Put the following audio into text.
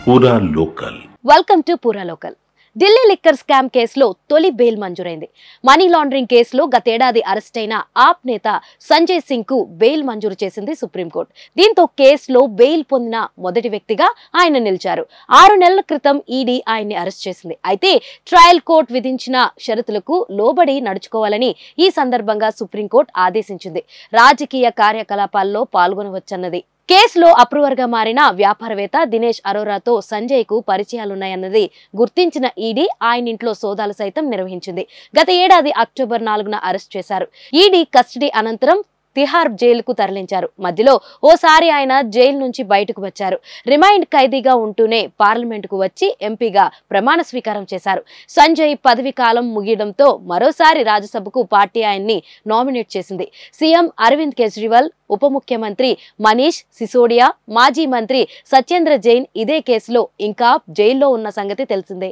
పూరా local. Welcome to పూరా local. Delhi liquor scam కేసులో తొలి బెయిల్ మంజూరైంది. మనీ లాండరింగ్ కేసులో గతేడాది అరెస్ట్ అయిన ఆప్ నేత సంజయ్ సింగ్ కు బెయిల్ మంజూరు చేసింది సుప్రీంకోర్టు. దీంతో కేసులో బెయిల్ పొందిన మొదటి వ్యక్తిగా ఆయన నిలిచారు. 6 నెలల క్రితం ఈడీ ఆయన్ని అరెస్ట్ చేసింది. అయితే ట్రయల్ కోర్టు విధించిన షరతులకు లోబడి నడుచుకోవాలని ఈ సందర్భంగా సుప్రీంకోర్టు ఆదేశించింది. రాజకీయ కార్యకలాపాల్లో పాల్గొనవచ్చన్నది. కేసులో అప్రూవర్ గా మారిన వ్యాపారవేత్త దినేష్ అరోరాతో సంజయ్ కు పరిచయాలున్నాయన్నది గుర్తించిన ఈడీ ఆయన ఇంట్లో సోదాలు సైతం నిర్వహించింది. గత ఏడాది అక్టోబర్ 4న అరెస్ట్ చేశారు. ఈడీ కస్టడీ అనంతరం తిహార్ జైలుకు తరలించారు. మధ్యలో ఓసారి ఆయన జైలు నుంచి బయటకు వచ్చారు. రిమైండ్ ఖైదీగా ఉంటూనే పార్లమెంటుకు వచ్చి ఎంపీగా ప్రమాణ స్వీకారం చేశారు. సంజయ్ పదవి కాలం ముగియడంతో మరోసారి రాజ్యసభకు పార్టీ ఆయన్ని నామినేట్ చేసింది. సీఎం అరవింద్ కేజ్రీవాల్, ఉప ముఖ్యమంత్రి మనీష్ సిసోడియా, మాజీ మంత్రి సత్యేంద్ర జైన్ ఇదే కేసులో ఇంకా జైల్లో ఉన్న సంగతి తెలిసిందే.